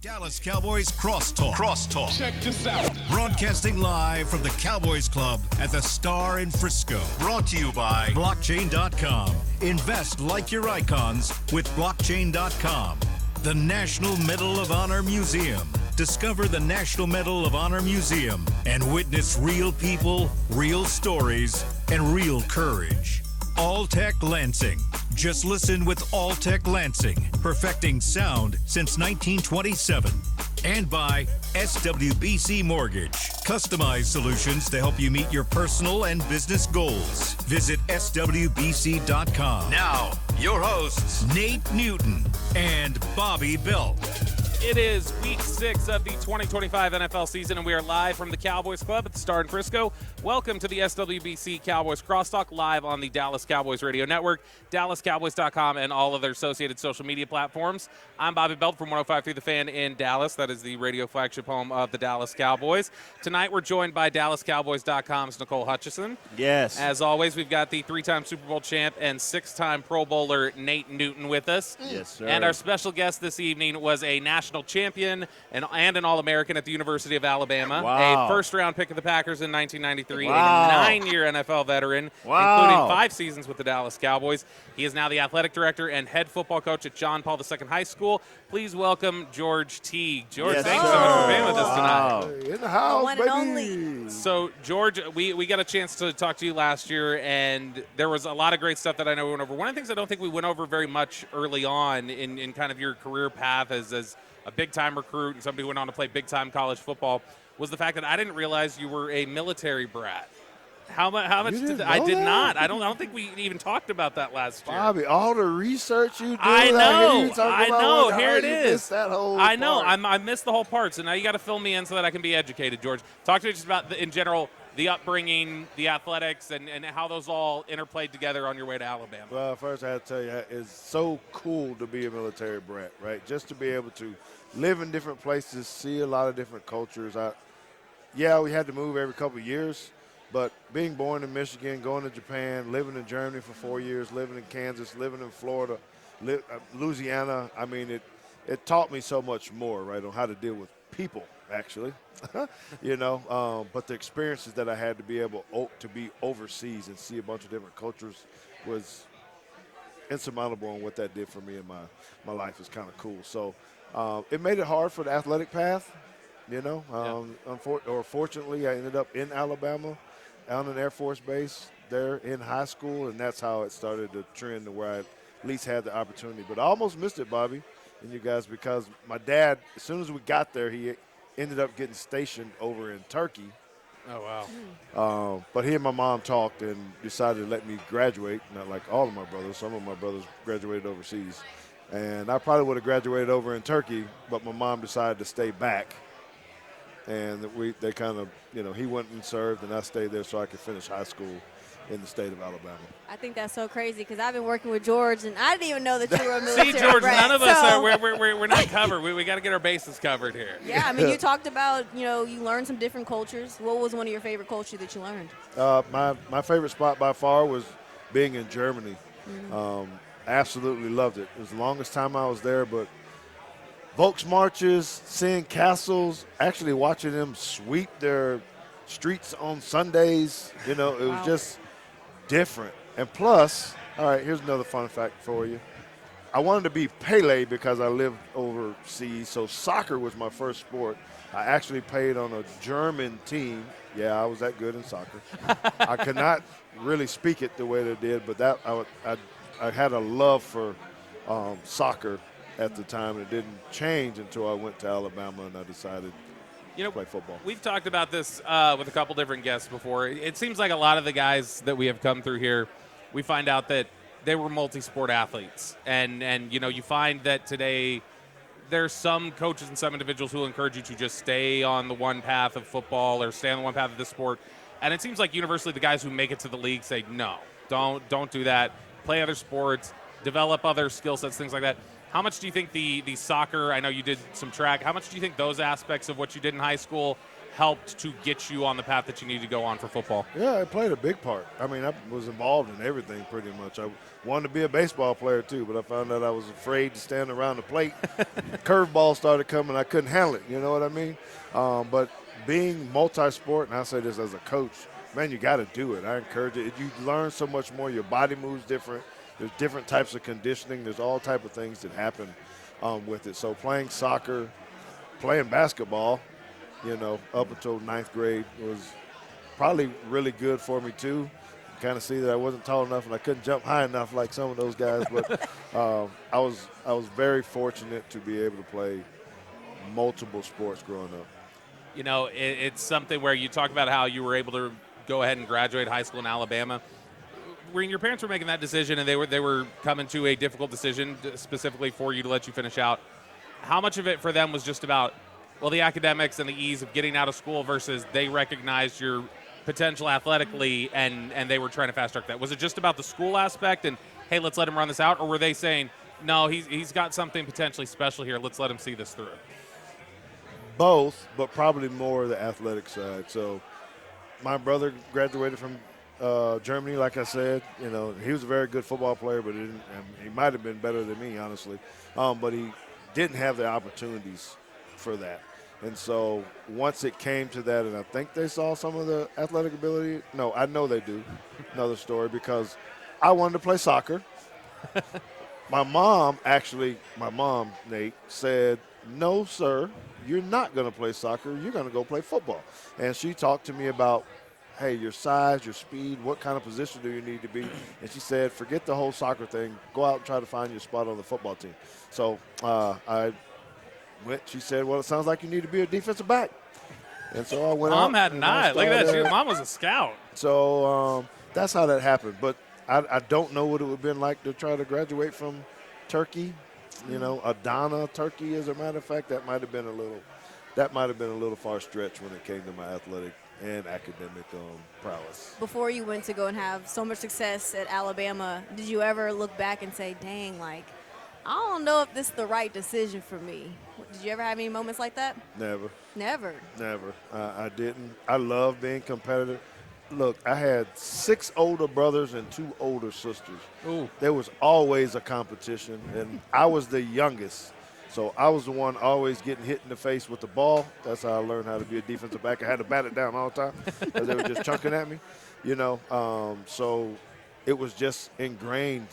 Dallas Cowboys Crosstalk. Crosstalk. Check this out. Broadcasting live from the Cowboys Club at the Star in Frisco. Brought to you by Blockchain.com. Invest like your icons with Blockchain.com. The National Medal of Honor Museum. Discover the National Medal of Honor Museum and witness real people, real stories, and real courage. All-Tech Lansing. Just listen with All-Tech Lansing, perfecting sound since 1927. And by SWBC Mortgage. Customized solutions to help you meet your personal and business goals. Visit SWBC.com. Now, your hosts, Nate Newton and Bobby Belt. It is week 6 of the 2025 NFL season, and we are live from the Cowboys Club at the Star in Frisco. Welcome to the SWBC Cowboys Crosstalk, live on the Dallas Cowboys Radio Network, DallasCowboys.com, and all of their associated social media platforms. I'm Bobby Belt from 105.3 The Fan in Dallas. That is the radio flagship home of the Dallas Cowboys. Tonight, we're joined by DallasCowboys.com's Nicole Hutchison. Yes. As always, we've got the 3-time Super Bowl champ and 6-time Pro Bowler Nate Newton with us. Yes, sir. And our special guest this evening was a national champion and an All-American at the University of Alabama. Wow. A first-round pick of the Packers in 1993. Wow. A 9-year NFL veteran, Wow. including 5 seasons with the Dallas Cowboys. He is now the athletic director and head football coach at John Paul II High School. Please welcome George Teague. George, Yes, thanks sir. so much for being with us Wow. tonight. In the house, one baby. and only. So, George, we got a chance to talk to you last year, and there was a lot of great stuff that I know we went over. One of the things I don't think we went over very much early on in kind of your career path as a big-time recruit and somebody who went on to play big-time college football was the fact that I didn't realize you were a military brat. How much You didn't I know did that? not. I don't think we even talked about that last year. Bobby, all the research you do. I know. About Here it you is. missed that whole I know. part. I missed the whole part, so now you got to fill me in so that I can be educated, George. Talk to me just about, in general, the upbringing, the athletics, and how those all interplayed together on your way to Alabama. Well, first I have to tell you, it's so cool to be a military brat, right? Just to be able to live in different places, see a lot of different cultures. We had to move every couple of years, but being born in Michigan, going to Japan, living in Germany for 4 years, living in Kansas, living in Florida, Louisiana, I mean, it taught me so much more, right, on how to deal with people, actually. But the experiences that I had to be able to be overseas and see a bunch of different cultures was insurmountable, and what that did for me in my life is kind of cool. So it made it hard for the athletic path, Fortunately, I ended up in Alabama on an Air Force base there in high school, and that's how it started to trend to where I at least had the opportunity. But I almost missed it, Bobby, and you guys, because my dad, as soon as we got there, he ended up getting stationed over in Turkey. Oh, wow. But he and my mom talked and decided to let me graduate, not like all of my brothers. Some of my brothers graduated overseas. And I probably would have graduated over in Turkey, but my mom decided to stay back. And they kind of, he went and served, and I stayed there so I could finish high school in the state of Alabama. I think that's so crazy because I've been working with George, and I didn't even know that you were a military See, George, brat. none of us So- are. We're not covered. We got to get our bases covered here. Yeah, I mean, you talked about, you learned some different cultures. What was one of your favorite cultures that you learned? My favorite spot by far was being in Germany. Absolutely loved it. It was the longest time I was there, but Volksmarches, seeing castles, actually watching them sweep their streets on Sundays, it was just different. And plus, all right, here's another fun fact for you. I wanted to be Pele because I lived overseas, so soccer was my first sport. I actually played on a German team. Yeah, I was that good in soccer. I could not really speak it the way they did, but I had a love for soccer at the time, and it didn't change until I went to Alabama and I decided to play football. We've talked about this with a couple different guests before. It seems like a lot of the guys that we have come through here, we find out that they were multi-sport athletes. And you find that today there's some coaches and some individuals who encourage you to just stay on the one path of football or stay on the one path of this sport. And it seems like universally the guys who make it to the league say, no, don't do that. Play other sports, develop other skill sets, things like that. How much do you think the soccer, I know you did some track, how much do you think those aspects of what you did in high school helped to get you on the path that you need to go on for football? Yeah, it played a big part. I mean, I was involved in everything pretty much. I wanted to be a baseball player too, but I found out I was afraid to stand around the plate. Curveball started coming, I couldn't handle it. You know what I mean? But being multi-sport, and I say this as a coach, man, you got to do it. I encourage it. You learn so much more. Your body moves different. There's different types of conditioning. There's all type of things that happen with it. So playing soccer, playing basketball, you know, up until 9th grade was probably really good for me too. Kind of see that I wasn't tall enough and I couldn't jump high enough like some of those guys, but I was very fortunate to be able to play multiple sports growing up. You know, it's something where you talk about how you were able to go ahead and graduate high school in Alabama. When your parents were making that decision and they were coming to a difficult decision specifically for you to let you finish out, how much of it for them was just about, well, the academics and the ease of getting out of school versus they recognized your potential athletically and they were trying to fast track that? Was it just about the school aspect and, hey, let's let him run this out? Or were they saying, no, he's got something potentially special here, let's let him see this through? Both, but probably more the athletic side. So my brother graduated from Germany, like I said. You know, he was a very good football player, but he might have been better than me, honestly. But he didn't have the opportunities for that. And so once it came to that, and I think they saw some of the athletic ability. No, I know they do. Another story, because I wanted to play soccer. My mom, Nate, said, no, sir, you're not going to play soccer. You're going to go play football. And she talked to me about, hey, your size, your speed, what kind of position do you need to be? And she said, forget the whole soccer thing. Go out and try to find your spot on the football team. So I went. She said, well, it sounds like you need to be a defensive back. And so I went Mom out. had an eye. Look at that. Mom was a scout. So that's how that happened. But I don't know what it would have been like to try to graduate from Turkey. You know, Adana, Turkey, as a matter of fact. That might have been a little far stretch when it came to my athletic and academic prowess. Before you went to go and have so much success at Alabama, did you ever look back and say, dang, like, I don't know if this is the right decision for me? Did you ever have any moments like that? Never. Never. I didn't. I love being competitive. Look, I had 6 older brothers and 2 older sisters. Ooh. There was always a competition, and I was the youngest. So I was the one always getting hit in the face with the ball. That's how I learned how to be a defensive back. I had to bat it down all the time because they were just chunking at me, you know. So it was just ingrained.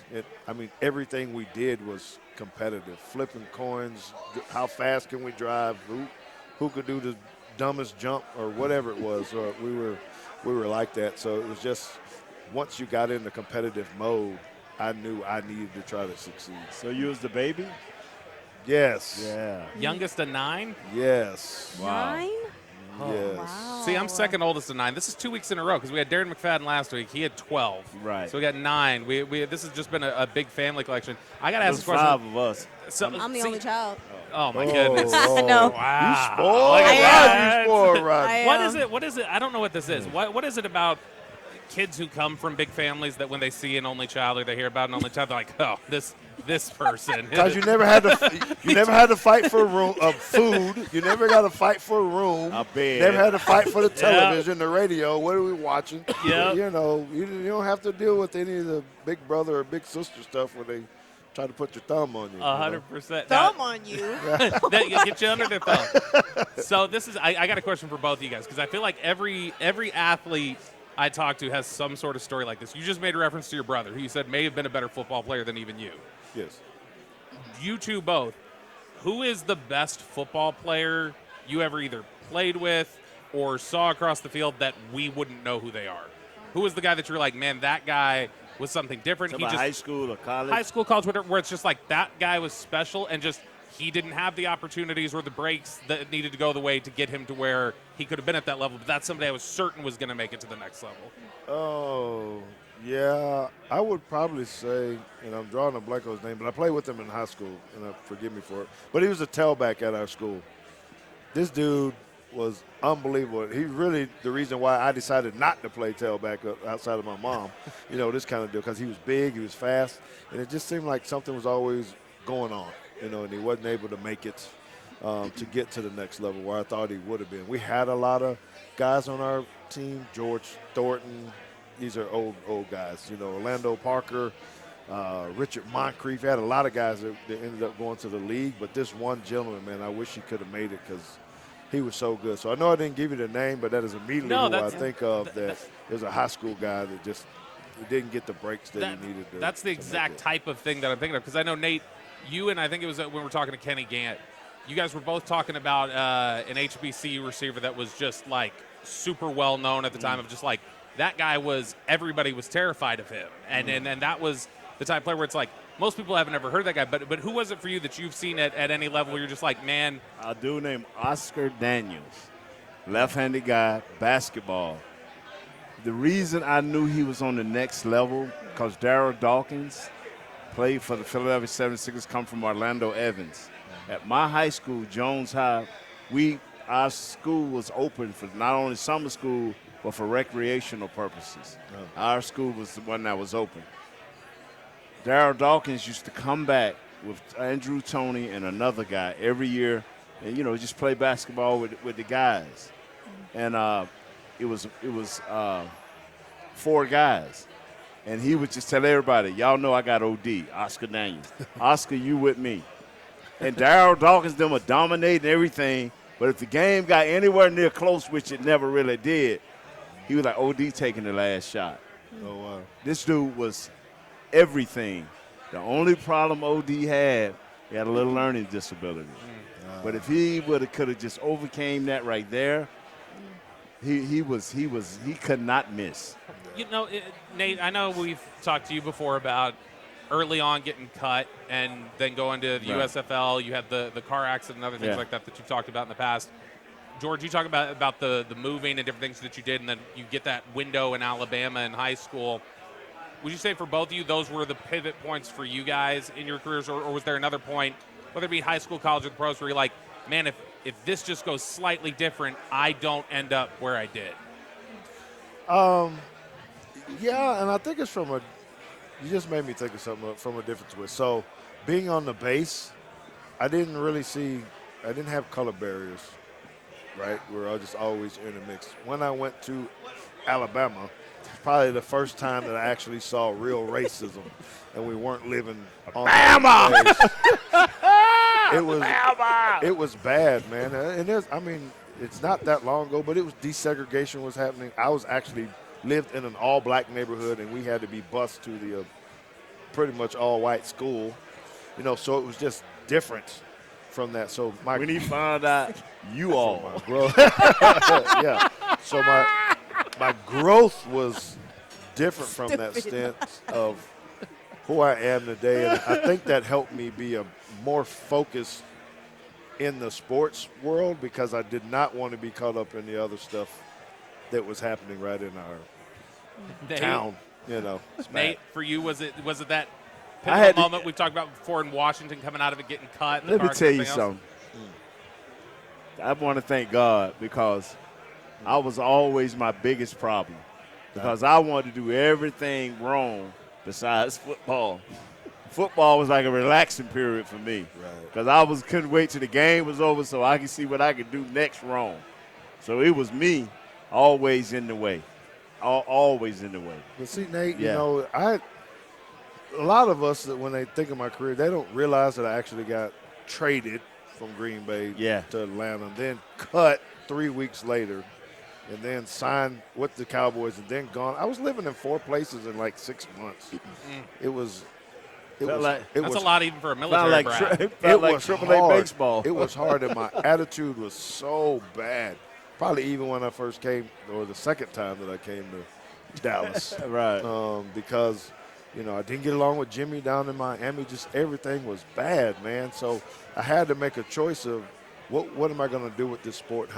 Everything we did was competitive. Flipping coins, how fast can we drive, who could do the dumbest jump or whatever it was. We were like that. So it was just, once you got in the competitive mode, I knew I needed to try to succeed. So you was the baby? Yes. Yeah. Youngest of 9? Yes. Wow. 9? Yes. Wow. See, I'm second oldest of 9. This is 2 weeks in a row because we had Darren McFadden last week. He had 12. Right. So we got 9. This has just been a big family collection. I got to There's ask a question. 5 of us. So, I'm the only child. Oh, my goodness. No. Wow. You spoiled. Look at Right, that. you spoiled, right. What is it? I don't know what this is. What is it about kids who come from big families that when they see an only child or they hear about an only child, they're like, oh, this person. Because you never had to fight for food. You never got to fight for a room. A bed. Never had to fight for the television, the radio. What are we watching? Yep. You know, you don't have to deal with any of the big brother or big sister stuff where they try to put your thumb on you. 100%. Thumb on you. That get you under their thumb. So this is I got a question for both of you guys because I feel like every athlete I talk to has some sort of story like this. You just made a reference to your brother, who you said may have been a better football player than even you. Yes. You two both. Who is the best football player you ever either played with or saw across the field that we wouldn't know who they are? Who was the guy that you're like, man, that guy was something different? Talking about high school or college? High school, college, whatever, where it's just like that guy was special and just he didn't have the opportunities or the breaks that needed to go the way to get him to where he could have been at that level, but that's somebody I was certain was going to make it to the next level. Oh, yeah. I would probably say, and I'm drawing a blank on his name, but I played with him in high school, and forgive me for it. But he was a tailback at our school. This dude was unbelievable. He really the reason why I decided not to play tailback outside of my mom, this kind of deal, because he was big, he was fast, and it just seemed like something was always going on, and he wasn't able to make it. to get to the next level where I thought he would have been. We had a lot of guys on our team, George Thornton. These are old guys. Orlando Parker, Richard Moncrief. Had a lot of guys that ended up going to the league. But this one gentleman, man, I wish he could have made it because he was so good. So I know I didn't give you the name, but that is immediately who I think of. That there's a high school guy that just didn't get the breaks that he needed. That's the exact type of thing that I'm thinking of. Because I know, Nate, you and I think it was when we were talking to Kenny Gant, you guys were both talking about an HBCU receiver that was just like super well known at the time of just like that guy everybody was terrified of him. And that was the type of player where it's like most people haven't ever heard that guy. But who was it for you that you've seen at any level where you're just like, man? A dude named Oscar Daniels, left-handed guy, basketball. The reason I knew he was on the next level because Darryl Dawkins played for the Philadelphia 76ers, come from Orlando Evans. At my high school, Jones High, our school was open for not only summer school, but for recreational purposes. Oh. Our school was the one that was open. Darryl Dawkins used to come back with Andrew Toney and another guy every year and, just play basketball with the guys. And it was 4 guys. And he would just tell everybody, y'all know I got OD, Oscar Daniels. Oscar, you with me. And Darryl Dawkins, them were dominating everything. But if the game got anywhere near close, which it never really did, he was like, OD taking the last shot. Oh, wow. This dude was everything. The only problem OD had, he had a little learning disability. But if he could have just overcame that right there, he could not miss. Nate, I know we've talked to you before about early on getting cut and then going to the USFL. You had the car accident and other things like that you've talked about in the past. George, you talk about the moving and different things that you did, and then you get that window in Alabama in high school. Would you say for both of you those were the pivot points for you guys in your careers, or was there another point, whether it be high school, college, or the pros, where you're like, man, if this just goes slightly different, I don't end up where I did? Yeah, and I think it's you just made me think of something from a different twist. So being on the base, I didn't have color barriers, right? We're all just always in the mix. When I went to Alabama, it's probably the first time that I actually saw real racism, and we weren't living on the base. It was bad, man. And it's not that long ago, but it was desegregation was happening. I was actually lived in an all-black neighborhood, and we had to be bused to the pretty much all-white school, so it was just different from that. So when he found out you all, yeah. So my growth was different from that stance of who I am today, and I think that helped me be a more focused in the sports world because I did not want to be caught up in the other stuff that was happening right in our town. Nate, for you, was it that pivotal moment we've talked about before in Washington, coming out of it, getting cut? Let me tell you something. I want to thank God because I was always my biggest problem because I wanted to do everything wrong besides football. Football was like a relaxing period for me because I couldn't wait till the game was over so I could see what I could do next wrong. So it was me always in the way. Always in the way. But see, Nate, a lot of us that when they think of my career, they don't realize that I actually got traded from Green Bay to Atlanta, and then cut 3 weeks later, and then signed with the Cowboys, and then gone. I was living in 4 places in like 6 months. It was a lot even for a military brat. It was like AAA baseball. It was hard, and my attitude was so bad. Probably even when I first came, or the second time that I came to Dallas. Right. Because, I didn't get along with Jimmy down in Miami. Just everything was bad, man. So I had to make a choice of what am I going to do with this sport?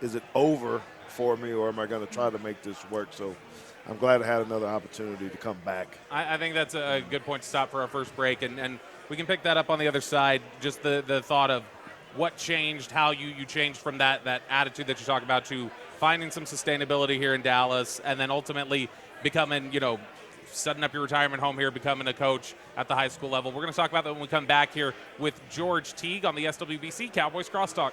Is it over for me, or am I going to try to make this work? So I'm glad I had another opportunity to come back. I think that's a good point to stop for our first break, and we can pick that up on the other side, just the thought of what changed, how you changed from that attitude that you talk about to finding some sustainability here in Dallas, and then ultimately becoming, setting up your retirement home here, becoming a coach at the high school level. We're going to talk about that when we come back here with George Teague on the SWBC Cowboys Crosstalk.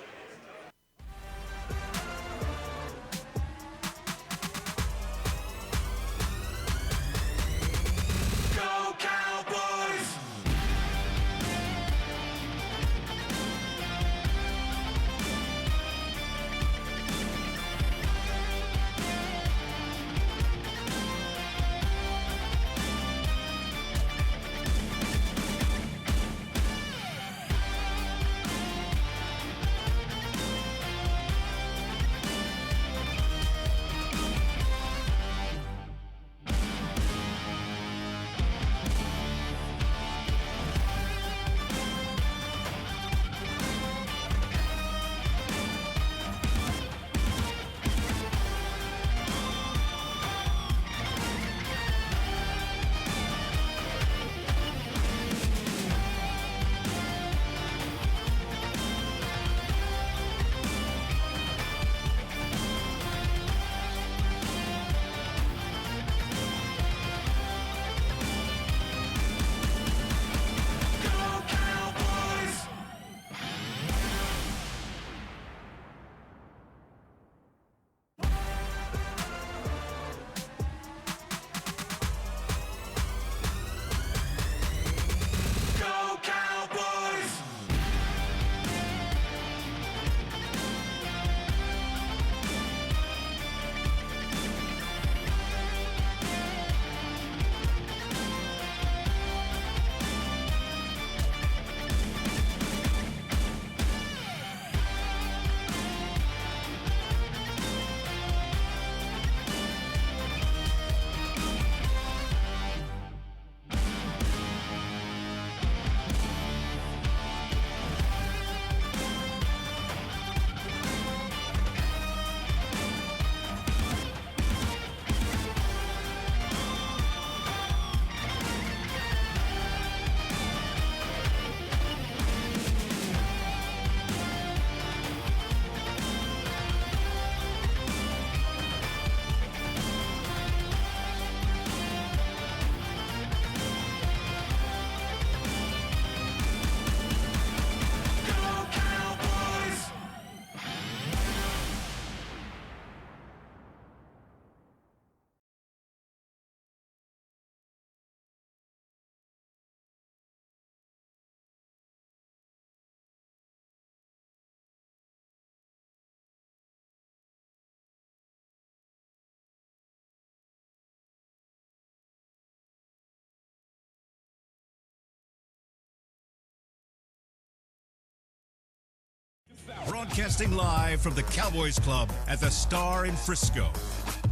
Broadcasting live from the Cowboys Club at the Star in Frisco.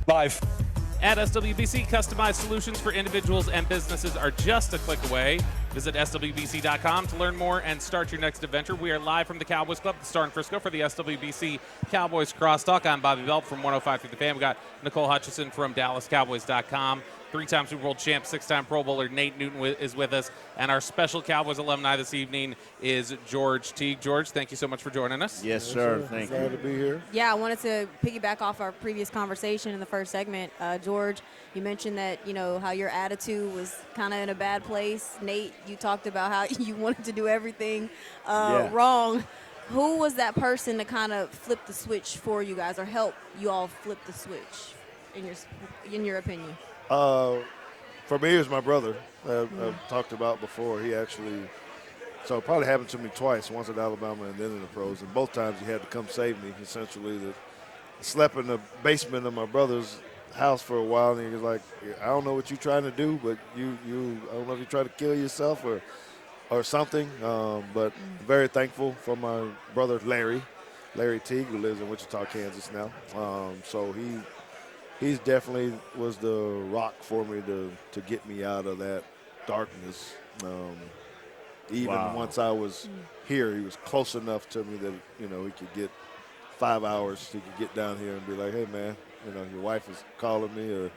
Live. At SWBC, customized solutions for individuals and businesses are just a click away. Visit SWBC.com to learn more and start your next adventure. We are live from the Cowboys Club, the Star in Frisco, for the SWBC Cowboys Crosstalk. I'm Bobby Belt from 105 through the Fan. We got Nicole Hutchison from DallasCowboys.com. Three-time Super Bowl champ, six-time Pro Bowler Nate Newton is with us. And our special Cowboys alumni this evening is George Teague. George, thank you so much for joining us. Yes, sir. Thank you. Glad to be here. Yeah, I wanted to piggyback off our previous conversation in the first segment. George, you mentioned that, how your attitude was kind of in a bad place. Nate, you talked about how you wanted to do everything wrong. Who was that person to kind of flip the switch for you guys or help you all flip the switch, in your opinion? For me, it was my brother. I've talked about before. He actually, so it probably happened to me twice, once at Alabama and then in the pros. And both times he had to come save me. Essentially, I slept in the basement of my brother's house for a while, and he was like, I don't know what you're trying to do, but I don't know if you try to kill yourself or something. But very thankful for my brother Larry Teague, who lives in Wichita, Kansas now. So he's definitely was the rock for me to get me out of that darkness. Once I was here, he was close enough to me that, he could get 5 hours. He could get down here and be like, hey, man, your wife is calling me or,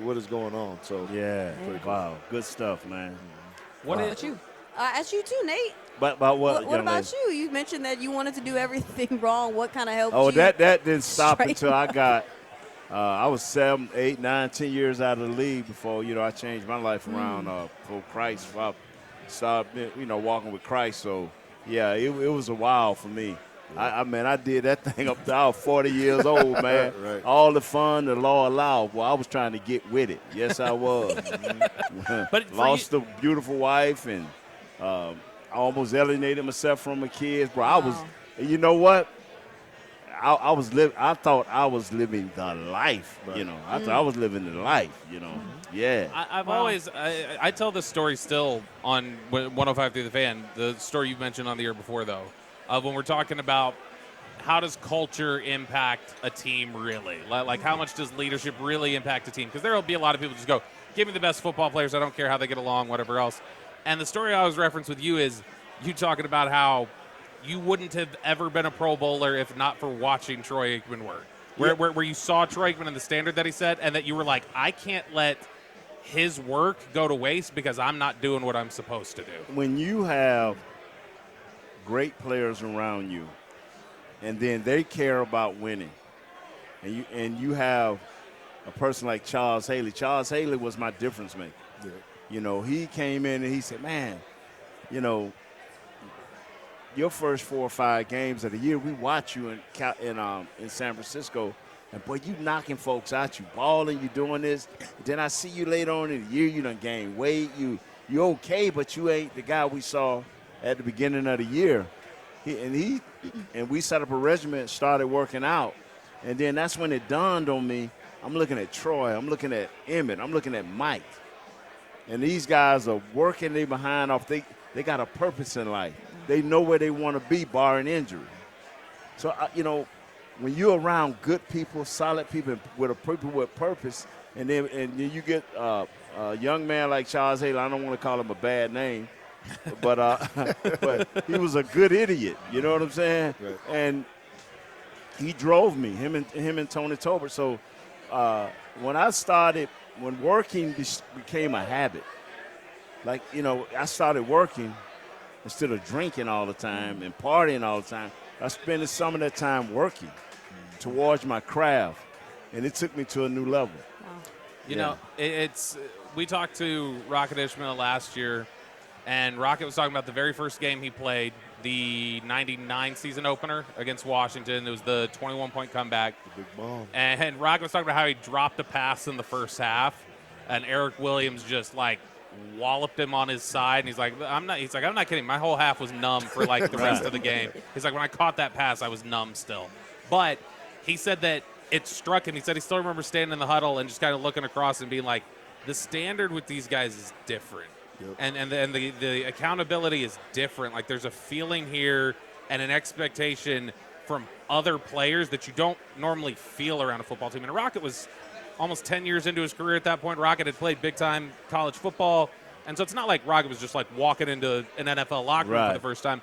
what is going on? So Yeah. Wow. Good stuff, man. What about you? I asked you too, Nate. But about what? What about you? You mentioned that you wanted to do everything wrong. What kind of helped you? Oh, that didn't stop until I got I was 7, 8, 9, 10 years out of the league before, I changed my life around for Christ. I started, walking with Christ. So, yeah, it was a while for me. I did that thing up to I was 40 years old, man. Right. All the fun the law allowed. Well, I was trying to get with it. Yes, I was. But Lost a beautiful wife and I almost alienated myself from my kids, bro. I was, you know what? I thought I was living the life, Right. I thought I was living the life, Yeah. I've always I tell this story still on 105 through the fan. The story you mentioned on the year before, though, of when we're talking about how does culture impact a team really? Like how much does leadership really impact a team? Because there will be a lot of people just go, give me the best football players. I don't care how they get along, whatever else. And the story I always reference with you is you talking about how you wouldn't have ever been a Pro Bowler if not for watching Troy Aikman work. Where you saw Troy Aikman and the standard that he set, and that you were like, I can't let his work go to waste because I'm not doing what I'm supposed to do. When you have great players around you, and then they care about winning, and you have a person like Charles Haley. Charles Haley was my difference maker. Yeah. He came in and he said, man, your first 4 or 5 games of the year, we watch you in San Francisco, and boy, you knocking folks out, you balling, you doing this. Then I see you later on in the year, you done gained weight, you okay, but you ain't the guy we saw at the beginning of the year. And we set up a regimen, started working out, and then that's when it dawned on me. I'm looking at Troy, I'm looking at Emmett, I'm looking at Mike, and these guys are working their behind off. They got a purpose in life. They know where they want to be, barring injury. So, when you're around good people, solid people with purpose, and then you get a young man like Charles Haley, I don't want to call him a bad name, but he was a good idiot. You know what I'm saying? Right. And he drove me, him and Tony Tolbert. So when working became a habit, I started working instead of drinking all the time and partying all the time. I spent some of that time working towards my craft, and it took me to a new level. Wow. We talked to Rocket Ishmael last year, and Rocket was talking about the very first game he played, the 99 season opener against Washington. It was the 21-point comeback. The big bomb. And Rocket was talking about how he dropped a pass in the first half, and Eric Williams just walloped him on his side, and he's like, I'm not kidding. My whole half was numb for the rest of the game. He's like, when I caught that pass, I was numb still. But he said that it struck him. He said he still remembers standing in the huddle and just kind of looking across and being like, the standard with these guys is different. Yep. And the accountability is different. Like, there's a feeling here and an expectation from other players that you don't normally feel around a football team. And Rocket was almost 10 years into his career at that point. Rocket had played big-time college football. And so it's not like Rocket was just walking into an NFL locker room for the first time.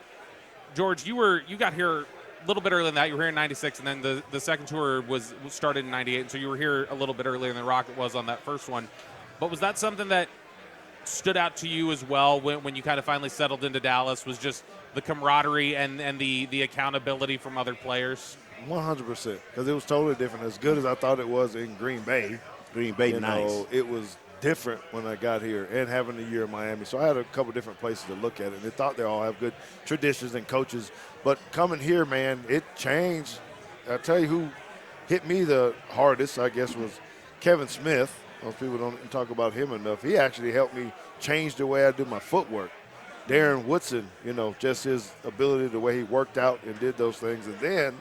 George, you got here a little bit earlier than that. You were here in 96, and then the second tour was started in 98. And so you were here a little bit earlier than Rocket was on that first one. But was that something that stood out to you as well when you kind of finally settled into Dallas, was just the camaraderie and the accountability from other players? 100%, because it was totally different. As good as I thought it was in Green Bay, nice. It was different when I got here, and having a year in Miami. So I had a couple different places to look at it. And they thought they all have good traditions and coaches. But coming here, man, it changed. I'll tell you who hit me the hardest, I guess, was Kevin Smith. Most people don't talk about him enough. He actually helped me change the way I do my footwork. Darren Woodson, just his ability, the way he worked out and did those things. And then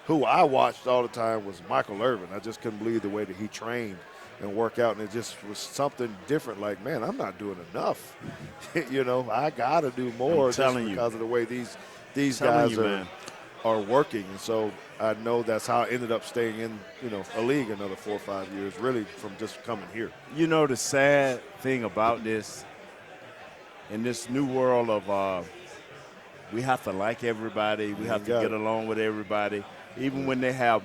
who I watched all the time was Michael Irvin. I just couldn't believe the way that he trained and worked out, and it just was something different. Like, man, I'm not doing enough. I got to do more just because of the way these guys are working. And so I know that's how I ended up staying in, a league another 4 or 5 years, really, from just coming here. The sad thing about this, in this new world of we have to like everybody, we have to get along with everybody, even when they have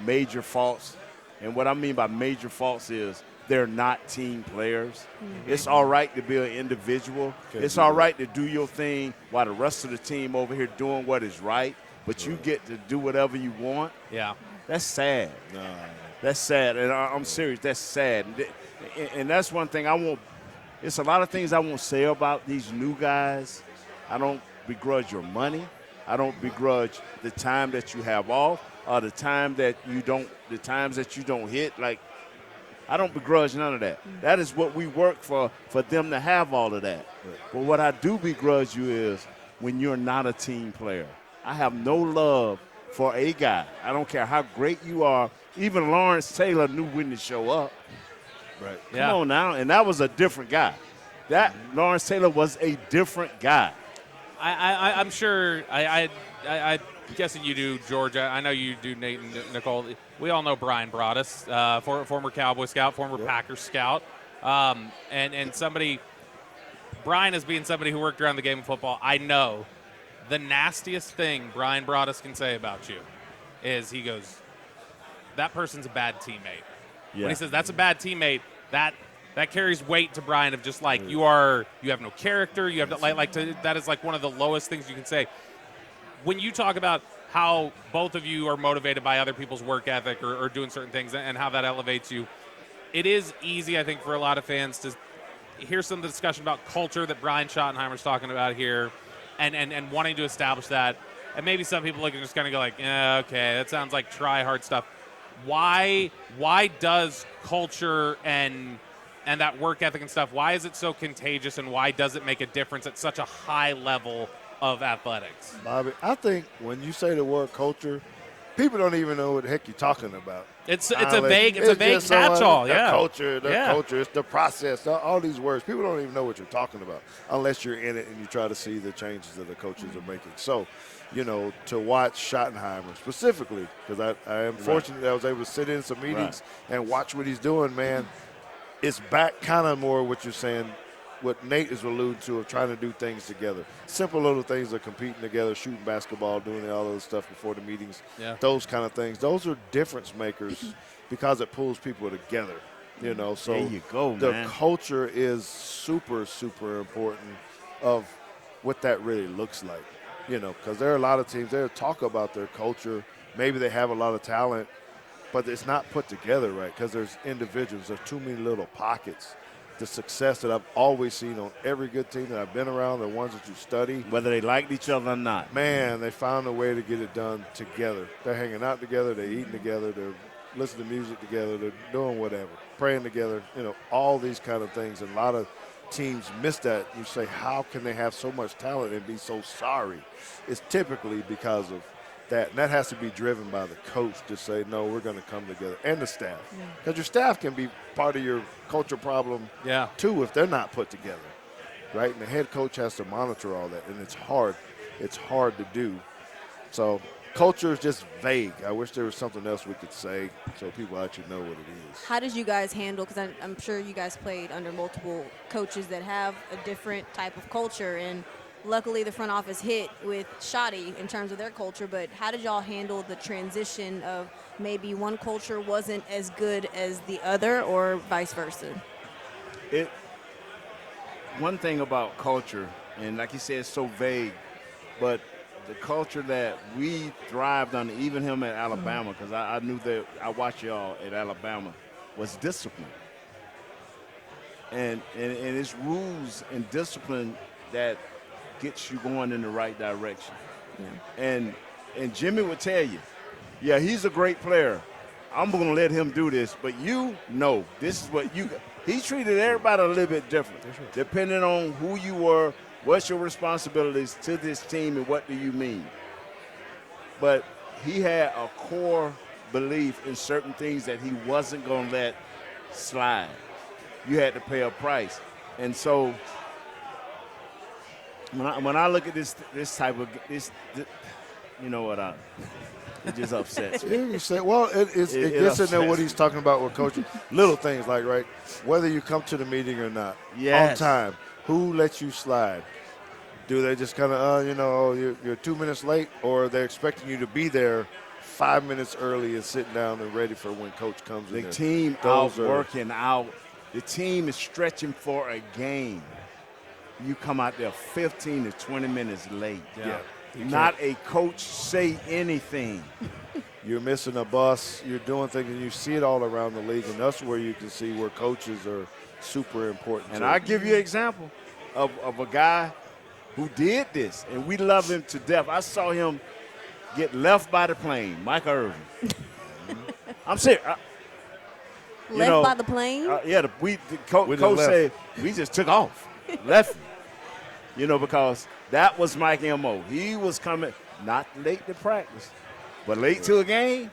major faults. And what I mean by major faults is they're not team players. Mm-hmm. It's all right to be an individual. It's all right to do your thing while the rest of the team over here doing what is right, but you get to do whatever you want. Yeah. That's sad. That's sad, and I'm serious. That's sad, and that's one thing I won't. It's a lot of things I won't say about these new guys. I don't begrudge your money. I don't begrudge the time that you have off, or the times that you don't hit. Like, I don't begrudge none of that. That is what we work for them to have all of that. But what I do begrudge you is when you're not a team player. I have no love for a guy. I don't care how great you are. Even Lawrence Taylor knew when to show up. Right. Come on now. And that was a different guy. That Lawrence Taylor was a different guy. I'm sure. I'm guessing you do, George. I know you do, Nate and Nicole. We all know Brian Broaddus, former Cowboy scout, former Packers scout, and somebody. Brian, as being somebody who worked around the game of football, I know the nastiest thing Brian Broaddus can say about you is he goes, "That person's a bad teammate." Yeah. When he says that's a bad teammate, that carries weight to Brian of just like you have no character. You have that is like one of the lowest things you can say. When you talk about how both of you are motivated by other people's work ethic or doing certain things and how that elevates you, it is easy, I think, for a lot of fans to hear some of the discussion about culture that Brian Schottenheimer's talking about here and wanting to establish that. And maybe some people look and just kind of go like, yeah, okay, that sounds like try-hard stuff. Why does culture and that work ethic and stuff, why is it so contagious, and why does it make a difference at such a high level of athletics? Bobby, I think when you say the word culture, people don't even know what the heck you're talking about. It's a vague catch-all. Yeah, culture, culture, it's the process. All these words, people don't even know what you're talking about unless you're in it and you try to see the changes that the coaches are making. So, to watch Schottenheimer specifically, because I am fortunate that I was able to sit in some meetings and watch what he's doing. Man, it's back kind of more what you're saying. What Nate is alluding to of trying to do things together. Simple little things of competing together, shooting basketball, doing all of the stuff before the meetings, those kind of things. Those are difference makers because it pulls people together, So there you go, the man. culture is super, super important of what that really looks like, because there are a lot of teams that talk about their culture. Maybe they have a lot of talent, but it's not put together right because there's individuals. There's too many little pockets. The success that I've always seen on every good team that I've been around, the ones that you study. Whether they liked each other or not. Man, they found a way to get it done together. They're hanging out together. They're eating together. They're listening to music together. They're doing whatever, praying together, all these kind of things. And a lot of teams miss that. You say, how can they have so much talent and be so sorry? It's typically because of that. And that has to be driven by the coach to say, no, we're going to come together, and the staff. Because your staff can be part of your culture problem, too, if they're not put together, right? And the head coach has to monitor all that, and it's hard. It's hard to do. So culture is just vague. I wish there was something else we could say so people actually know what it is. How did you guys handle, because I'm sure you guys played under multiple coaches that have a different type of culture, and luckily the front office hit with Shotty in terms of their culture, but how did y'all handle the transition of maybe one culture wasn't as good as the other or vice versa? One thing about culture, and like you said, it's so vague, but the culture that we thrived on, even him at Alabama, because I knew that I watched y'all at Alabama, was discipline. And it's rules and discipline that gets you going in the right direction. And Jimmy would tell you, he's a great player. I'm going to let him do this, but this is what you – he treated everybody a little bit different, depending on who you were, what's your responsibilities to this team, and what do you mean. But he had a core belief in certain things that he wasn't going to let slide. You had to pay a price. And so – When I look at this type of this, you know what? It just upsets me. You say, well, it gets in there what he's talking about with coaching. Little things like, right, whether you come to the meeting or not, on time, who lets you slide? Do they just kind of, you're 2 minutes late, or are they expecting you to be there 5 minutes early and sitting down and ready for when coach comes in? The team out working out. The team is stretching for a game. You come out there 15 to 20 minutes late. Yeah. Not a coach say anything. you're missing a bus, you're doing things, and you see it all around the league, and that's where you can see where coaches are super important. And I'll give you an example of a guy who did this, and we love him to death. I saw him get left by the plane, Mike Irvin. I'm serious. Left by the plane? Coach said we just took off, left him. Because that was Mike M.O. He was coming not late to practice, but late to a game.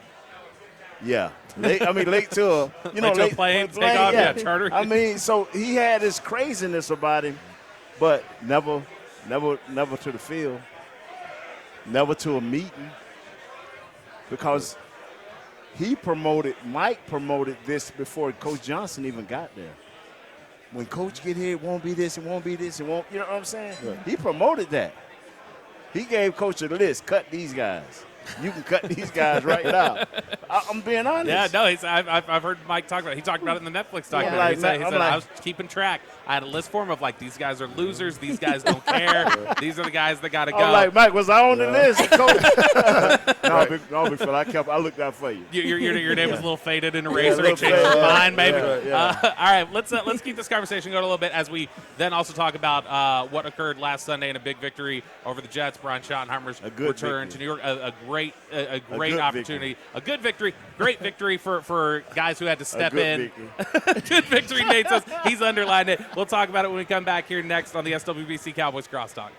Yeah, late to a late to a plane, take off, charter. So he had this craziness about him, but never to the field, never to a meeting, because Mike promoted this before Coach Johnson even got there. When Coach get here, it won't be this, it won't be this, it won't, you know what I'm saying? Right. He promoted that. He gave Coach a list, cut these guys. You can cut these guys right now. I'm being honest. Yeah, no, I've heard Mike talk about it. He talked about it in the Netflix documentary. He said I was keeping track. I had a list for him of these guys are losers. These guys don't care. These are the guys that got to go. I'm like, Mike, was I on the list? Coach? No, big fella. I looked out for you. Your name was a little faded in a razor. Changed your mind, maybe. Yeah. All right, let's keep this conversation going a little bit as we then also talk about what occurred last Sunday in a big victory over the Jets. Brian Schottenheimer's return to New York. A great opportunity. Victory. A good victory. Great victory for guys who had to step in. Good victory, Nate says. He's underlined it. We'll talk about it when we come back here next on the SWBC Cowboys Crosstalk.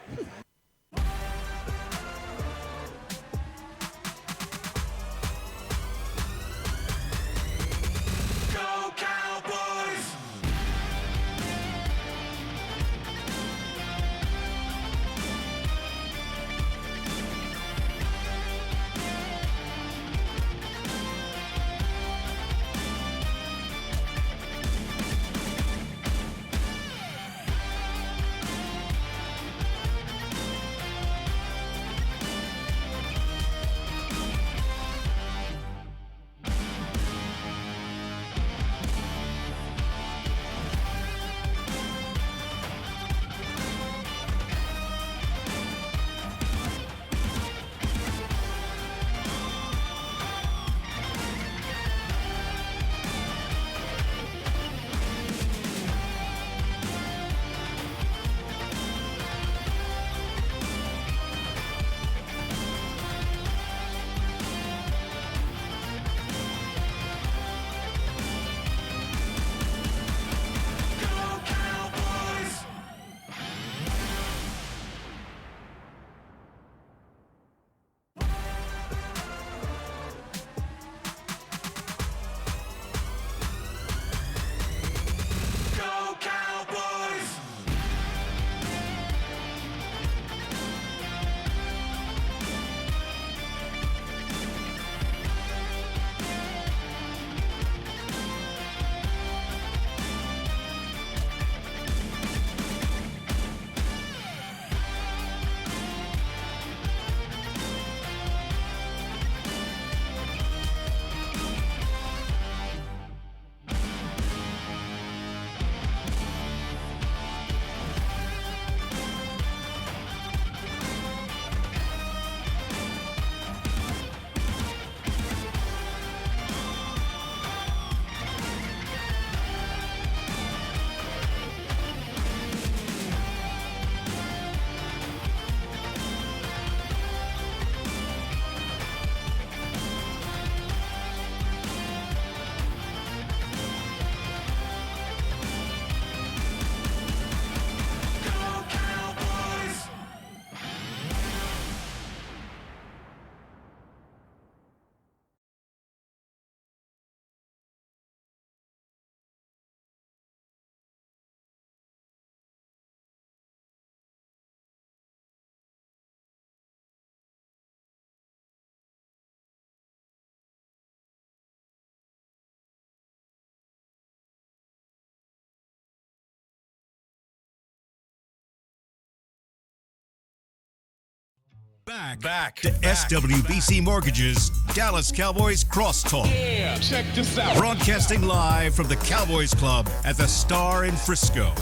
Back to SWBC Mortgage's Dallas Cowboys Crosstalk. Yeah, check this out. Broadcasting live from the Cowboys Club at the Star in Frisco.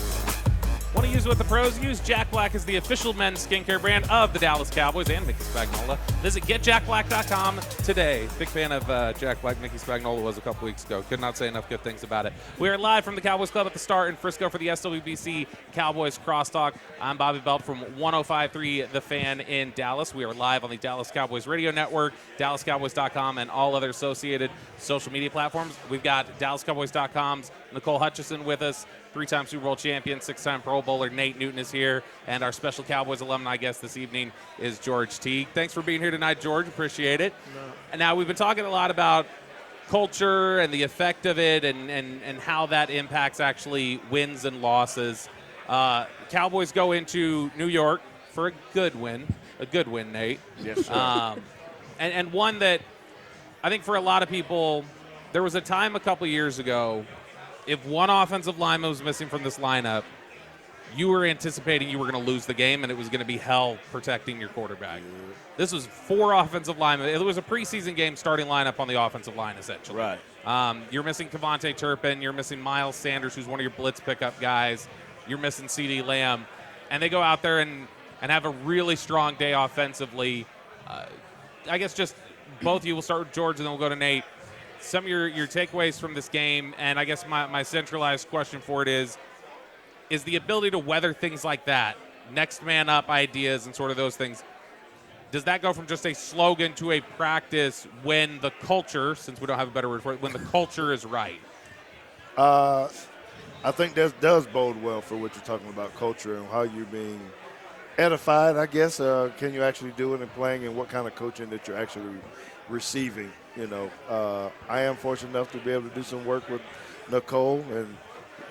Want to use what the pros use? Jack Black is the official men's skincare brand of the Dallas Cowboys and Mickey Spagnola. Visit getjackblack.com today. Big fan of Jack Black. Mickey Spagnola was a couple weeks ago. Could not say enough good things about it. We are live from the Cowboys Club at the Star in Frisco for the SWBC Cowboys Crosstalk. I'm Bobby Belt from 105.3 The Fan in Dallas. We are live on the Dallas Cowboys Radio Network, DallasCowboys.com, and all other associated social media platforms. We've got DallasCowboys.com's Nicole Hutchison with us. 3-time Super Bowl champion, 6-time Pro Bowler Nate Newton is here, and our special Cowboys alumni guest this evening is George Teague. Thanks for being here tonight, George. Appreciate it. No. And now we've been talking a lot about culture and the effect of it and how that impacts actually wins and losses. Cowboys go into New York for a good win, Nate. Yes, sir. And one that I think for a lot of people, there was a time a couple years ago, if one offensive lineman was missing from this lineup, you were anticipating you were going to lose the game, and it was going to be hell protecting your quarterback. This was 4 offensive linemen. It was a preseason game starting lineup on the offensive line, essentially. Right. You're missing Kevontae Turpin. You're missing Miles Sanders, who's one of your blitz pickup guys. You're missing CeeDee Lamb. And they go out there and have a really strong day offensively. I guess just both of you, will start with George, and then we'll go to Nate. Some of your takeaways from this game, and I guess my centralized question for it is the ability to weather things like that, next man up ideas and sort of those things, does that go from just a slogan to a practice when the culture, since we don't have a better word for it, when the culture is right? I think that does bode well for what you're talking about, culture and how you're being edified, I guess. Can you actually do it in playing, and what kind of coaching that you're actually receiving? You know, I am fortunate enough to be able to do some work with Nicole, and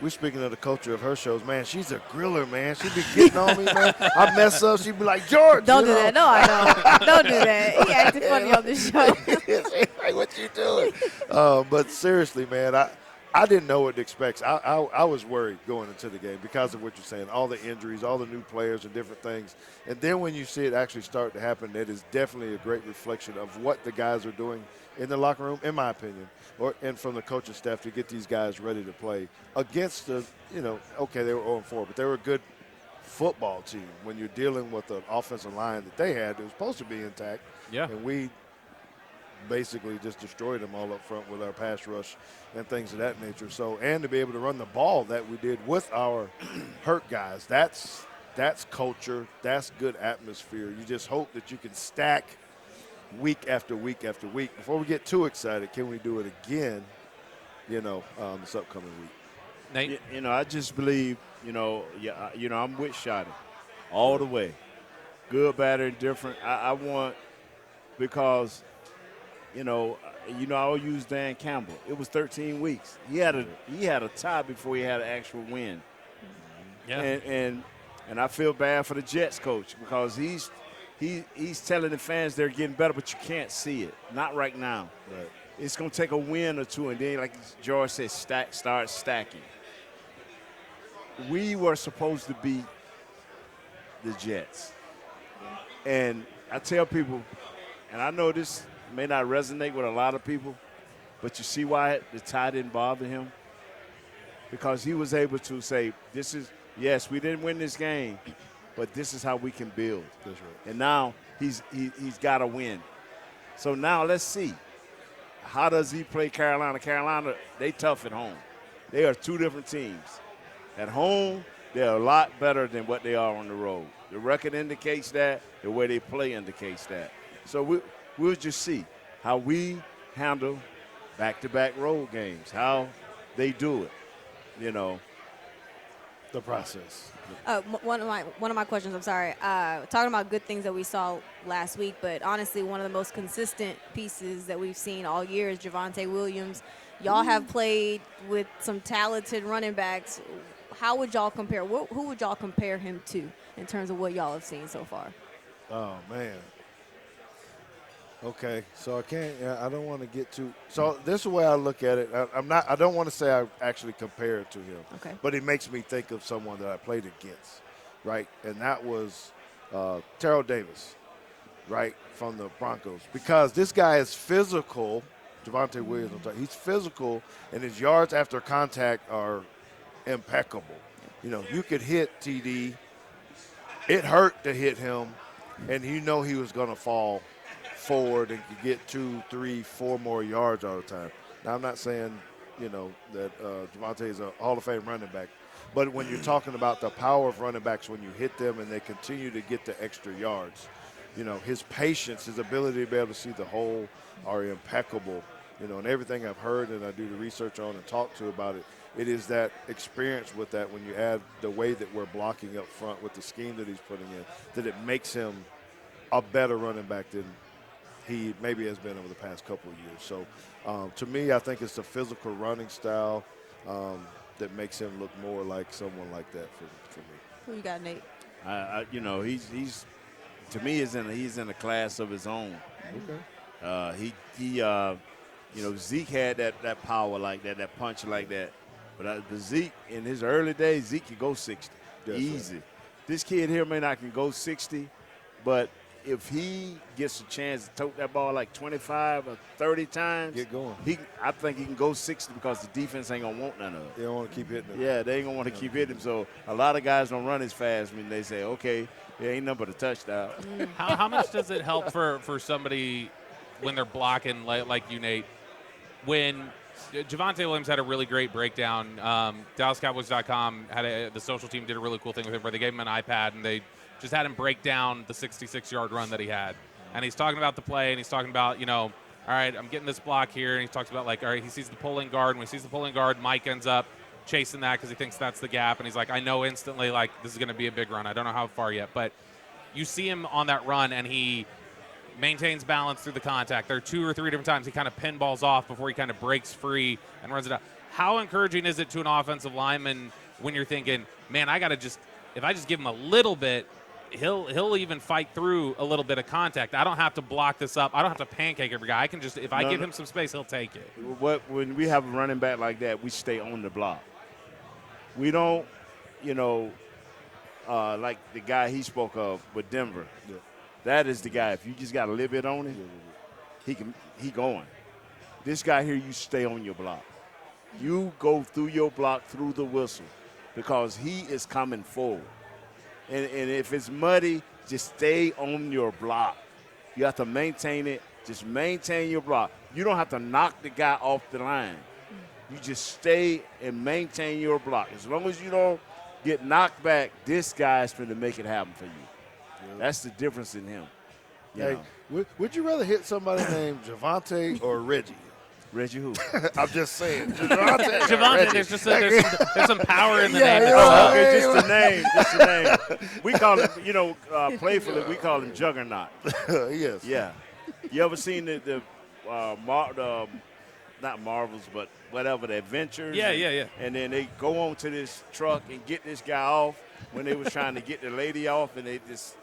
we're speaking of the culture of her shows. Man, she's a griller, man. She be getting on me, man. I mess up, she be like, George. Don't do that. No, I don't. Don't do that. He acted funny on this show. Like, what you doing? But seriously, man, I didn't know what to expect. I was worried going into the game because of what you're saying, all the injuries, all the new players and different things. And then when you see it actually start to happen, it is definitely a great reflection of what the guys are doing in the locker room, in my opinion, and from the coaching staff to get these guys ready to play against the, okay, they were 0-4, but they were a good football team when you're dealing with an offensive line that they had that was supposed to be intact. Yeah. And we basically just destroyed them all up front with our pass rush and things of that nature. So, and to be able to run the ball that we did with our hurt guys, that's culture, that's good atmosphere. You just hope that you can stack week after week after week. Before we get too excited, can we do it again, this upcoming week? Nate? I just believe, I'm with Shotty all the way. Good, bad, and different. I want, because, I'll use Dan Campbell. It was 13 weeks. He had a tie before he had an actual win. Yeah. And I feel bad for the Jets coach because he's telling the fans they're getting better, but you can't see it. Not right now. Right. It's going to take a win or two, and then, like George said, start stacking. We were supposed to beat the Jets. And I tell people, and I know this may not resonate with a lot of people, but you see why the tie didn't bother him? Because he was able to say, yes, we didn't win this game, but this is how we can build. That's right. And now he's got to win. So now let's see. How does he play Carolina? Carolina, they tough at home. They are 2 different teams. At home, they're a lot better than what they are on the road. The record indicates that. The way they play indicates that. So we'll just see how we handle back-to-back road games, how they do it, The process. One of my questions, I'm sorry, talking about good things that we saw last week, but honestly one of the most consistent pieces that we've seen all year is Javonte Williams. Y'all have played with some talented running backs. How would y'all compare? Who would y'all compare him to in terms of what y'all have seen so far? Oh, man. Okay, so I don't want to get too. So this is the way I look at it. I don't want to say I actually compare it to him. Okay. But it makes me think of someone that I played against, right? And that was Terrell Davis, right, from the Broncos. Because this guy is physical. Javonte Williams, he's physical, and his yards after contact are impeccable. you could hit TD. It hurt to hit him, and he was going to fall forward and could get 2, 3, 4 more yards all the time. Now, I'm not saying, that Javonte is a Hall of Fame running back, but when you're talking about the power of running backs, when you hit them and they continue to get the extra yards, his patience, his ability to be able to see the hole are impeccable. And everything I've heard and I do the research on and talk to about it, it is that experience with that when you add the way that we're blocking up front with the scheme that he's putting in, that it makes him a better running back than he maybe has been over the past couple of years. So, to me, I think it's the physical running style that makes him look more like someone like that for me. Who you got, Nate? He's to me he's in a class of his own. Okay. Zeke had that power like that punch like that. But Zeke, in his early days, Zeke could go 60. Yes, easy. Sir. This kid here may not can go 60, but if he gets a chance to tote that ball like 25 or 30 times, Get going. I think he can go 60 because the defense ain't going to want none of it. They don't want to keep hitting him. Yeah, they ain't going to want to keep hitting him. So a lot of guys don't run as fast when they say, okay, it ain't nothing but a touchdown. How much does it help for somebody when they're blocking like you, Nate? When Javonte Williams had a really great breakdown. DallasCowboys.com the social team did a really cool thing with him where they gave him an iPad and they just had him break down the 66-yard run that he had. And he's talking about the play and he's talking about, all right, I'm getting this block here. And he talks about, all right, he sees the pulling guard. And when he sees the pulling guard, Mike ends up chasing that because he thinks that's the gap. And he's like, I know instantly, this is going to be a big run. I don't know how far yet. But you see him on that run and he maintains balance through the contact. There are 2 or 3 different times he kind of pinballs off before he kind of breaks free and runs it out. How encouraging is it to an offensive lineman when you're thinking, man, if I just give him a little bit, he'll even fight through a little bit of contact. I don't have to block this up. I don't have to pancake every guy. I can just, if I give him some space, he'll take it. When we have a running back like that, we stay on the block. We don't, like the guy he spoke of with Denver. Yeah. That is the guy. If you just got a little bit on him, he going. This guy here, you stay on your block. You go through your block through the whistle because he is coming forward. And if it's muddy, just stay on your block. You have to maintain it. Just maintain your block. You don't have to knock the guy off the line. You just stay and maintain your block. As long as you don't get knocked back, this guy's going to make it happen for you. That's the difference in him. Hey, would you rather hit somebody named Javonte or Reggie? Reggie who? I'm just saying. Javonte, There's some power in the name. Okay, just the name. We call him, playfully, we call him Juggernaut. Yes. Yeah. You ever seen the not Marvels, but whatever, the Adventures? Yeah. And then they go on to this truck and get this guy off when they was trying to get the lady off, and they just,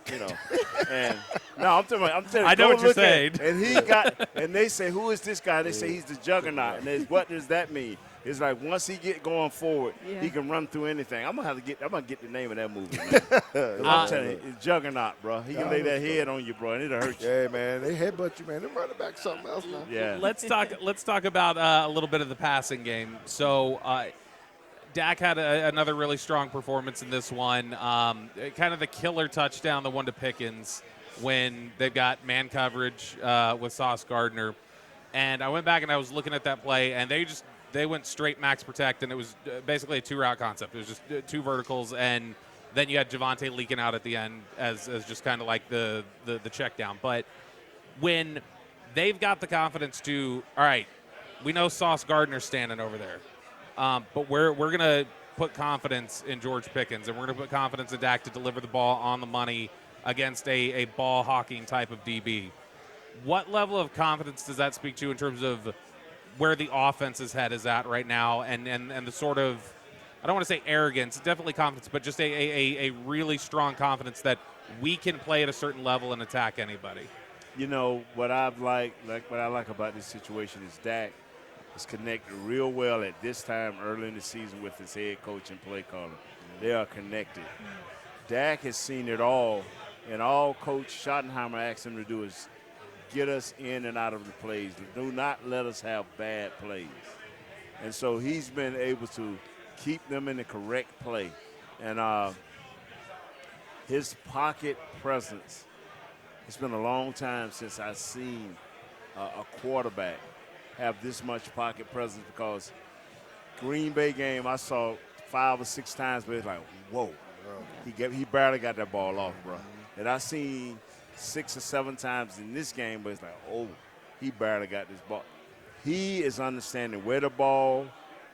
and no, I'm telling you, I know what you're saying. And they say, who is this guy? They say he's the Juggernaut. And what does that mean? It's like once he get going forward, he can run through anything. I'm gonna get the name of that movie, man. I'm telling you, it's Juggernaut, bro. He can lay that head on you, bro, and it'll hurt you. Yeah, man. They headbutt you, man. They're running back something else now. Yeah. Let's talk about a little bit of the passing game. So Dak had another really strong performance in this one. Kind of the killer touchdown, the one to Pickens, when they've got man coverage with Sauce Gardner. And I went back and I was looking at that play, and they went straight max protect, and it was basically a 2-route concept. It was just 2 verticals, and then you had Javonte leaking out at the end as just kind of like the check down. But when they've got the confidence to, all right, we know Sauce Gardner's standing over there. But we're going to put confidence in George Pickens, and we're going to put confidence in Dak to deliver the ball on the money against a ball-hawking type of DB. What level of confidence does that speak to in terms of where the offense's head is at right now and the sort of, I don't want to say arrogance, definitely confidence, but just a really strong confidence that we can play at a certain level and attack anybody? What I like about this situation is Dak is connected real well at this time early in the season with his head coach and play caller. They are connected. Dak has seen it all, and all Coach Schottenheimer asked him to do is get us in and out of the plays. Do not let us have bad plays. And so he's been able to keep them in the correct play. And his pocket presence, it's been a long time since I've seen a quarterback have this much pocket presence, because Green Bay game I saw 5 or 6 times, but it's like, whoa. He barely got that ball off, bro. And I seen 6 or 7 times in this game, but it's like, oh, he barely got this ball. He is understanding where the ball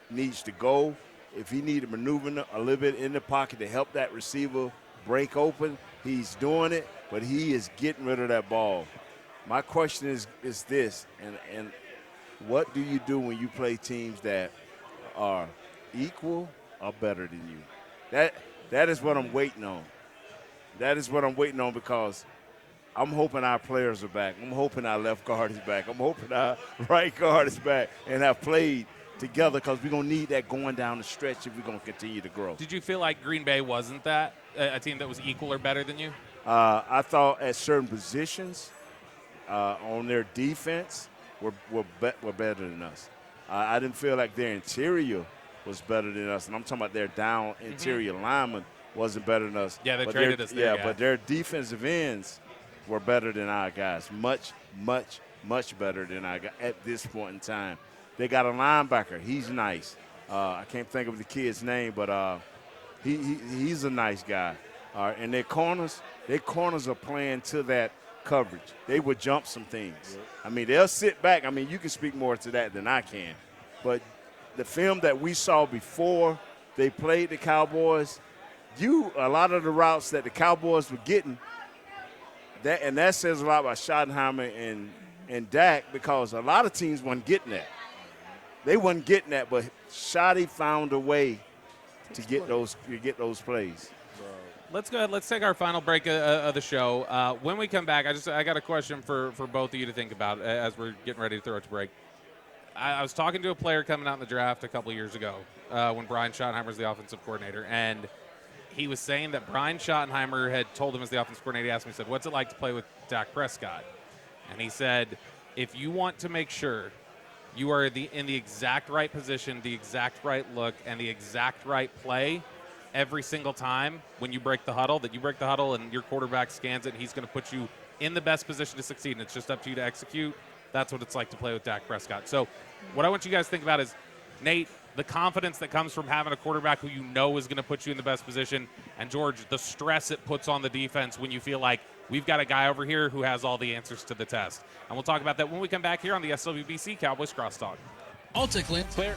needs to go. If he needed to maneuver a little bit in the pocket to help that receiver break open, he's doing it, but he is getting rid of that ball. My question is this, and what do you do when you play teams that are equal or better than you? That is what I'm waiting on. That is what I'm waiting on, because I'm hoping our players are back. I'm hoping our left guard is back. I'm hoping our right guard is back and have played together, because we're going to need that going down the stretch if we're going to continue to grow. Did you feel like Green Bay wasn't that, a team that was equal or better than you? I thought at certain positions on their defense were better than us. I didn't feel like their interior was better than us, and I'm talking about their down interior lineman wasn't better than us. Yeah, they traded us there. Yeah, but their defensive ends were better than our guys. Much, much, much better than our guys at this point in time. They got a linebacker. He's nice. I can't think of the kid's name, but he's a nice guy. And their corners are playing to that coverage. They would jump some things. Yep. I mean, they'll sit back. I mean, you can speak more to that than I can. But the film that we saw before they played the Cowboys, a lot of the routes that the Cowboys were getting, that says a lot about Schottenheimer and Dak, because a lot of teams weren't getting that. They wasn't getting that, but Shotty found a way to get those plays. Let's go ahead. Let's take our final break of the show. When we come back, I got a question for both of you to think about as we're getting ready to throw it to break. I was talking to a player coming out in the draft a couple years ago when Brian Schottenheimer was the offensive coordinator, and he was saying that Brian Schottenheimer had told him as the offensive coordinator, he asked him, he said, what's it like to play with Dak Prescott? And he said, if you want to make sure you are in the exact right position, the exact right look, and the exact right play every single time when you break the huddle, that you break the huddle and your quarterback scans it, and he's going to put you in the best position to succeed, and it's just up to you to execute. That's what it's like to play with Dak Prescott. So what I want you guys to think about is, Nate, the confidence that comes from having a quarterback who you know is going to put you in the best position, and George, the stress it puts on the defense when you feel like we've got a guy over here who has all the answers to the test. And we'll talk about that when we come back here on the SWBC Cowboys Crosstalk. AltaClint Clear.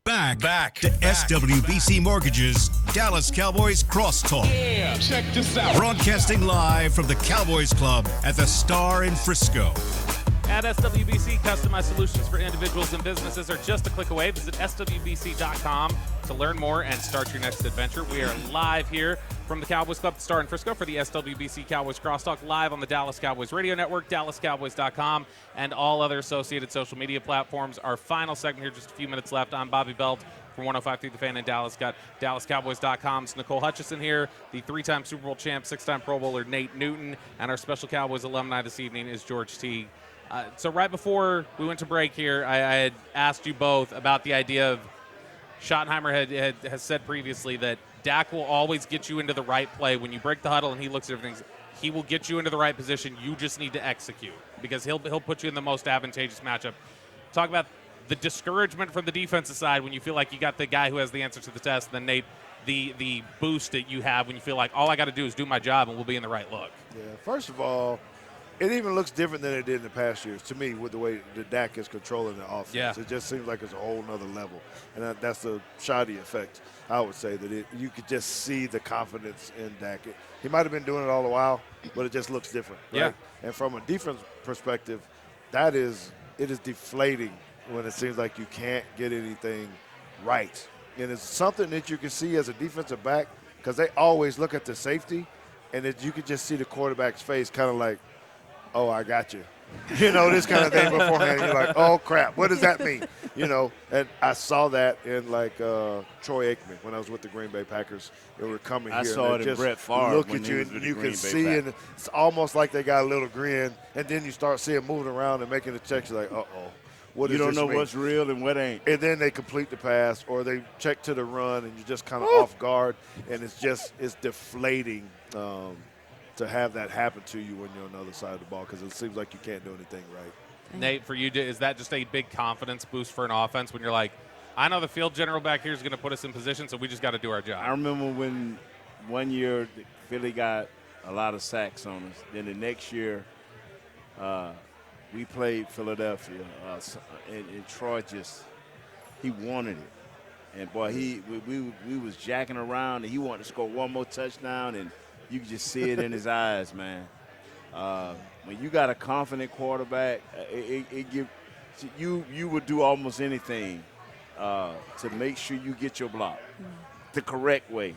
Back to SWBC Mortgage's Dallas Cowboys Crosstalk. Yeah, check this out. Broadcasting live from the Cowboys Club at the Star in Frisco. At SWBC, customized solutions for individuals and businesses are just a click away. Visit SWBC.com to learn more and start your next adventure. We are live here from the Cowboys Club, the Star in Frisco, for the SWBC Cowboys Crosstalk, live on the Dallas Cowboys Radio Network, DallasCowboys.com, and all other associated social media platforms. Our final segment here, just a few minutes left. I'm Bobby Belt from 105.3 The Fan in Dallas. Got DallasCowboys.com's Nicole Hutchison here, the three-time Super Bowl champ, six-time Pro Bowler Nate Newton, and our special Cowboys alumni this evening is George Teague. So right before we went to break here, I had asked you both about the idea of Schottenheimer has said previously that Dak will always get you into the right play. When you break the huddle and he looks at everything, he will get you into the right position. You just need to execute because he'll put you in the most advantageous matchup. Talk about the discouragement from the defensive side when you feel like you got the guy who has the answer to the test. And then Nate, the boost that you have when you feel like all I got to do is do my job and we'll be in the right look. Yeah, first of all, it even looks different than it did in the past years to me with the way the Dak is controlling the offense. Yeah. It just seems like it's a whole nother level. And that's the shoddy effect, I would say, that you could just see the confidence in Dak. He might have been doing it all the while, but it just looks different. Right? Yeah. And from a defense perspective, it is deflating when it seems like you can't get anything right. And it's something that you can see as a defensive back because they always look at the safety, and you can just see the quarterback's face kind of like, oh, I got you. You know, this kind of thing beforehand. You're like, oh, crap, what does that mean? You know, and I saw that in, like, Troy Aikman when I was with the Green Bay Packers. They were coming here. I saw it in Brett Favre look when at he you, was and with the you Green can Bay see, Packers. and it's almost like they got a little grin, and then you start seeing moving around and making the checks. You're like, uh-oh, what does You don't this know mean? what's real and what ain't. And then they complete the pass, or they check to the run, and you're just kind of off guard, and it's deflating to have that happen to you when you're on the other side of the ball because it seems like you can't do anything right. Nate, for you, is that just a big confidence boost for an offense when you're like, I know the field general back here is going to put us in position, so we just got to do our job? I remember when one year Philly got a lot of sacks on us. Then the next year we played Philadelphia, and Troy he wanted it. And, boy, we was jacking around, and he wanted to score one more touchdown, and you can just see it in his eyes, man. When you got a confident quarterback, you would do almost anything to make sure you get your block the correct way,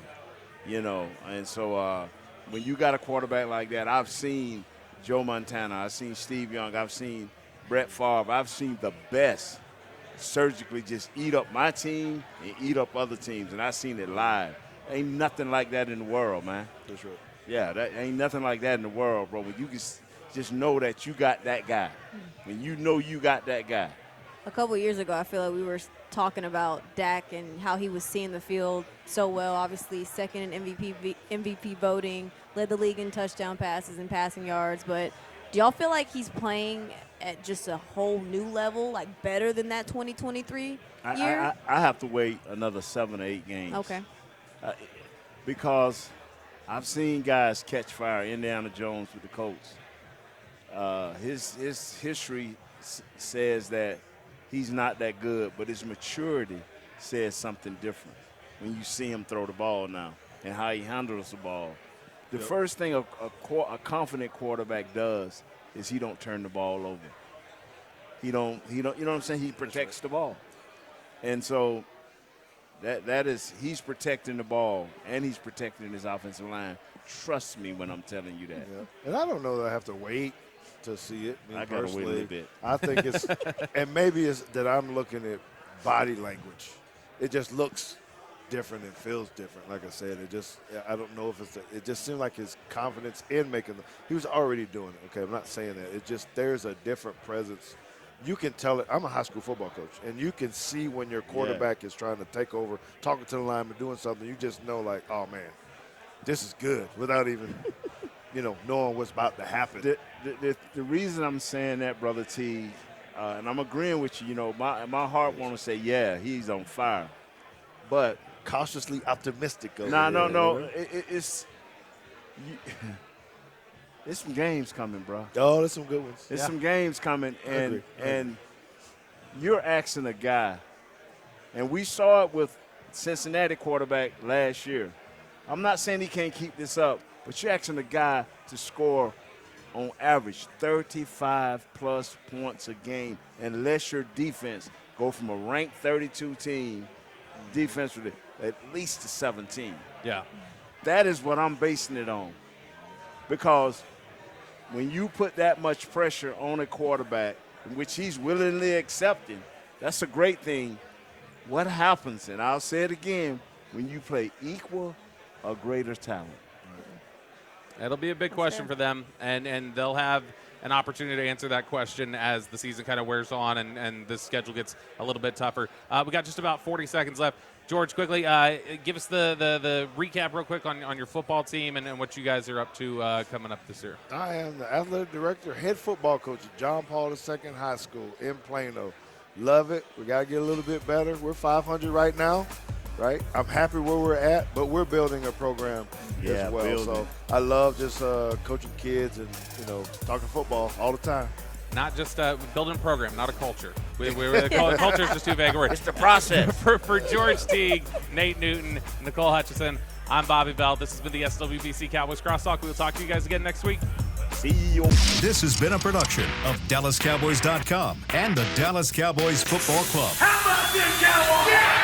you know. And so when you got a quarterback like that, I've seen Joe Montana, I've seen Steve Young, I've seen Brett Favre, I've seen the best surgically just eat up my team and eat up other teams, and I've seen it live. Ain't nothing like that in the world, man. That's right. Yeah, that ain't nothing like that in the world, bro. When you can just know that you got that guy. When you know you got that guy. A couple years ago, I feel like we were talking about Dak and how he was seeing the field so well. Obviously, second in MVP voting, led the league in touchdown passes and passing yards. But do y'all feel like he's playing at just a whole new level, like better than that 2023 year? I have to wait another 7 or 8 games. Okay. Because I've seen guys catch fire. Indiana Jones with the Colts. His history says that he's not that good, but his maturity says something different when you see him throw the ball now and how he handles the ball. The first thing a confident quarterback does is he don't turn the ball over. He don't. You know what I'm saying? He protects the ball, and so that is he's protecting the ball and he's protecting his offensive line. Trust me when I'm telling you that. Yeah. And I don't know that I have to wait to see it. I gotta wait a little bit. I think it's, and maybe it's that I'm looking at body language. It just looks different and feels different. Like I said, I don't know if it just seemed like his confidence in he was already doing it. Okay, I'm not saying that. There's a different presence. You can tell it. I'm a high school football coach, and you can see when your quarterback is trying to take over, talking to the lineman, doing something. You just know, like, oh man, this is good, without even, knowing what's about to happen. The reason I'm saying that, Brother T, and I'm agreeing with you, my heart want to say, yeah, he's on fire. But cautiously optimistic. No. It's some games coming, bro. Oh, there's some good ones. There's some games coming, and you're asking a guy, And we saw it with Cincinnati quarterback last year. I'm not saying he can't keep this up, but you're asking a guy to score on average 35-plus points a game unless your defense go from a ranked 32 team defensively at least to 17. Yeah. That is what I'm basing it on. Because when you put that much pressure on a quarterback, which he's willingly accepting, that's a great thing. What happens, and I'll say it again, when you play equal or greater talent? It'll be a big question for them, and they'll have an opportunity to answer that question as the season kind of wears on and the schedule gets a little bit tougher. We got just about 40 seconds left. George, quickly, give us the recap real quick on your football team and what you guys are up to coming up this year. I am the athletic director, head football coach at John Paul II High School in Plano. Love it. We got to get a little bit better. We're 500 right now, right? I'm happy where we're at, but we're building a program as well. Building. So I love just coaching kids and, talking football all the time. Not just building a program, not a culture. Culture is just too vague a word. It's the process. For George Teague, Nate Newton, Nicole Hutchison, I'm Bobby Bell. This has been the SWBC Cowboys Crosstalk. We will talk to you guys again next week. See you. This has been a production of DallasCowboys.com and the Dallas Cowboys Football Club. How about this, Cowboys? Yeah!